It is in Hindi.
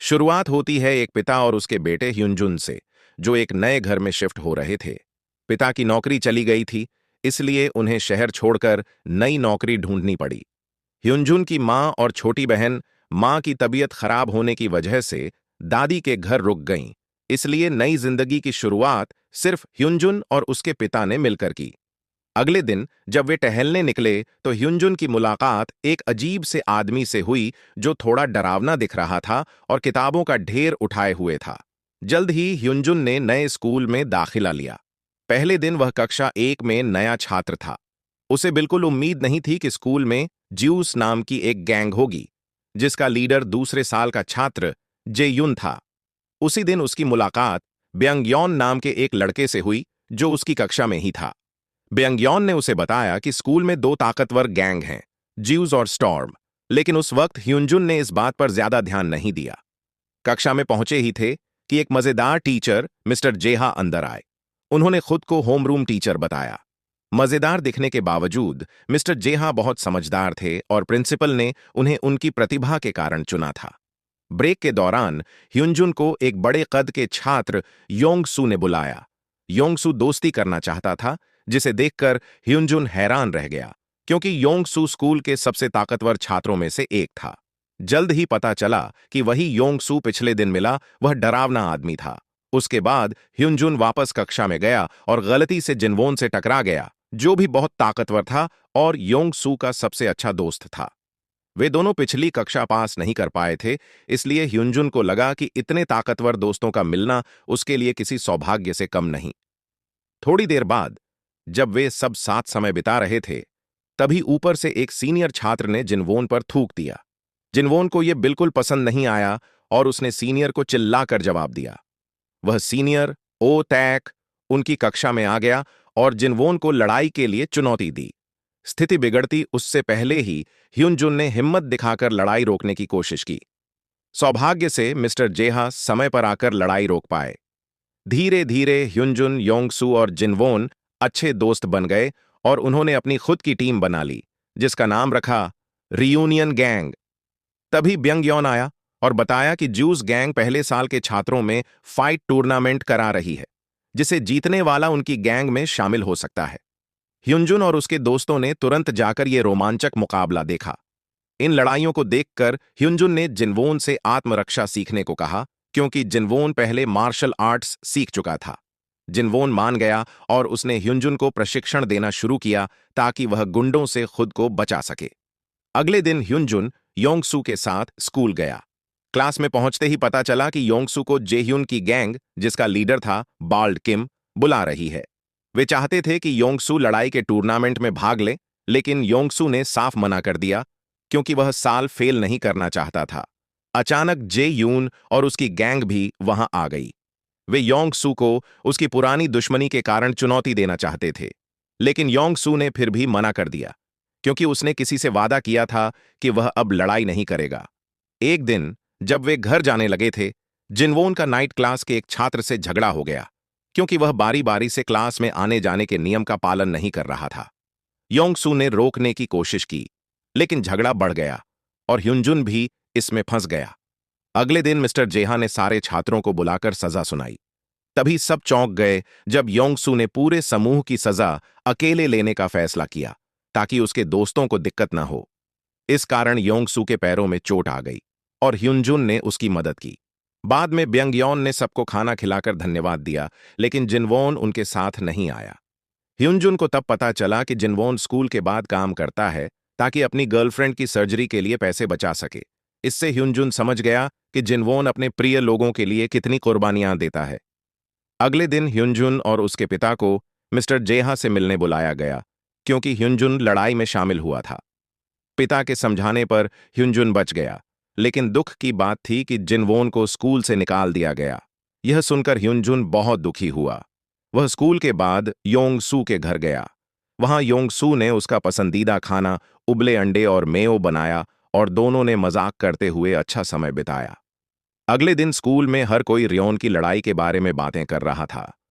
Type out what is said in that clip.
शुरुआत होती है एक पिता और उसके बेटे ह्युनजुन से, जो एक नए घर में शिफ्ट हो रहे थे। पिता की नौकरी चली गई थी, इसलिए उन्हें शहर छोड़कर नई नौकरी ढूंढनी पड़ी। ह्युनजुन की माँ और छोटी बहन माँ की तबीयत खराब होने की वजह से दादी के घर रुक गईं, इसलिए नई जिंदगी की शुरुआत सिर्फ ह्युनजुन और उसके पिता ने मिलकर की। अगले दिन जब वे टहलने निकले तो ह्युनजुन की मुलाकात एक अजीब से आदमी से हुई, जो थोड़ा डरावना दिख रहा था और किताबों का ढेर उठाए हुए था। जल्द ही ह्युनजुन ने नए स्कूल में दाखिला लिया। पहले दिन वह कक्षा 1 में नया छात्र था। उसे बिल्कुल उम्मीद नहीं थी कि स्कूल में ज्यूस नाम की एक गैंग होगी, जिसका लीडर दूसरे साल का छात्र जेयुन था। उसी दिन उसकी मुलाकात ब्यंगयॉन नाम के एक लड़के से हुई, जो उसकी कक्षा में ही था। ब्यंगयॉन ने उसे बताया कि स्कूल में दो ताकतवर गैंग हैं, ज्यूस और स्टॉर्म, लेकिन उस वक्त ह्युनजुन ने इस बात पर ज्यादा ध्यान नहीं दिया। कक्षा में पहुंचे ही थे कि एक मजेदार टीचर मिस्टर जेहा अंदर आए। उन्होंने खुद को होमरूम टीचर बताया। मजेदार दिखने के बावजूद मिस्टर जेहा बहुत समझदार थे और प्रिंसिपल ने उन्हें उनकी प्रतिभा के कारण चुना था। ब्रेक के दौरान ह्युनजुन को एक बड़े कद के छात्र योंगसू ने बुलाया। योंगसू दोस्ती करना चाहता था, जिसे देखकर ह्युनजुन हैरान रह गया, क्योंकि योंगसू स्कूल के सबसे ताकतवर छात्रों में से एक था। जल्द ही पता चला कि वही योंगसू पिछले दिन मिला वह डरावना आदमी था। उसके बाद ह्युनजुन वापस कक्षा में गया और गलती से जिनवोन से टकरा गया, जो भी बहुत ताकतवर था और योंगसू का सबसे अच्छा दोस्त था। वे दोनों पिछली कक्षा पास नहीं कर पाए थे, इसलिए ह्युनजुन को लगा कि इतने ताकतवर दोस्तों का मिलना उसके लिए किसी सौभाग्य से कम नहीं। थोड़ी देर बाद जब वे सब साथ समय बिता रहे थे, तभी ऊपर से एक सीनियर छात्र ने जिनवोन पर थूक दिया। जिनवोन को यह बिल्कुल पसंद नहीं आया और उसने सीनियर को चिल्लाकर जवाब दिया। वह सीनियर ओ तैक उनकी कक्षा में आ गया और जिनवोन को लड़ाई के लिए चुनौती दी। स्थिति बिगड़ती उससे पहले ही ह्युनजुन ने हिम्मत दिखाकर लड़ाई रोकने की कोशिश की। सौभाग्य से मिस्टर जेहा समय पर आकर लड़ाई रोक पाए। धीरे धीरे ह्युनजुन, योंगसू और जिनवोन अच्छे दोस्त बन गए और उन्होंने अपनी खुद की टीम बना ली, जिसका नाम रखा रियूनियन गैंग। तभी ब्यंगयॉन आया और बताया कि जूस गैंग पहले साल के छात्रों में फाइट टूर्नामेंट करा रही है, जिसे जीतने वाला उनकी गैंग में शामिल हो सकता है। ह्युनजुन और उसके दोस्तों ने तुरंत जाकर यह रोमांचक मुकाबला देखा। इन लड़ाइयों को देखकर ह्युनजुन ने जिनवोन से आत्मरक्षा सीखने को कहा, क्योंकि जिनवोन पहले मार्शल आर्ट्स सीख चुका था। जिनवोन मान गया और उसने ह्युनजुन को प्रशिक्षण देना शुरू किया ताकि वह गुंडों से खुद को बचा सके। अगले दिन ह्युनजुन योंगसू के साथ स्कूल गया। क्लास में पहुंचते ही पता चला कि योंगसू को जेह्युन की गैंग, जिसका लीडर था बाल्ड किम, बुला रही है। वे चाहते थे कि योंगसू लड़ाई के टूर्नामेंट में भाग ले, लेकिन योंगसू ने साफ मना कर दिया, क्योंकि वह साल फेल नहीं करना चाहता था। अचानक जेह्यून और उसकी गैंग भी वहां आ गई। वे योंगसू को उसकी पुरानी दुश्मनी के कारण चुनौती देना चाहते थे, लेकिन योंगसू ने फिर भी मना कर दिया, क्योंकि उसने किसी से वादा किया था कि वह अब लड़ाई नहीं करेगा। एक दिन जब वे घर जाने लगे थे, जिनवोन का नाइट क्लास के एक छात्र से झगड़ा हो गया, क्योंकि वह बारी बारी से क्लास में आने जाने के नियम का पालन नहीं कर रहा था। योंगसू ने रोकने की कोशिश की, लेकिन झगड़ा बढ़ गया और ह्युनजुन भी इसमें फंस गया। अगले दिन मिस्टर जेहा ने सारे छात्रों को बुलाकर सजा सुनाई। तभी सब चौंक गए जब योंगसू ने पूरे समूह की सजा अकेले लेने का फैसला किया, ताकि उसके दोस्तों को दिक्कत न हो। इस कारण योंगसू के पैरों में चोट आ गई और ह्युनजुन ने उसकी मदद की। बाद में ब्यंगयॉन ने सबको खाना खिलाकर धन्यवाद दिया, लेकिन जिनवोन उनके साथ नहीं आया। ह्युनजुन को तब पता चला कि जिनवोन स्कूल के बाद काम करता है ताकि अपनी गर्लफ्रेंड की सर्जरी के लिए पैसे बचा सके। इससे ह्युनजुन समझ गया कि जिनवोन अपने प्रिय लोगों के लिए कितनी कुर्बानियां देता है। अगले दिन ह्युनजुन और उसके पिता को मिस्टर जेहा से मिलने बुलाया गया, क्योंकि ह्युनजुन लड़ाई में शामिल हुआ था। पिता के समझाने पर ह्युनजुन बच गया, लेकिन दुख की बात थी कि जिनवोन को स्कूल से निकाल दिया गया। यह सुनकर ह्युनजुन बहुत दुखी हुआ। वह स्कूल के बाद योंगसू के घर गया। वहां योंगसू ने उसका पसंदीदा खाना उबले अंडे और मेयो बनाया और दोनों ने मजाक करते हुए अच्छा समय बिताया। अगले दिन स्कूल में हर कोई रियोन की लड़ाई के बारे में बातें कर रहा था।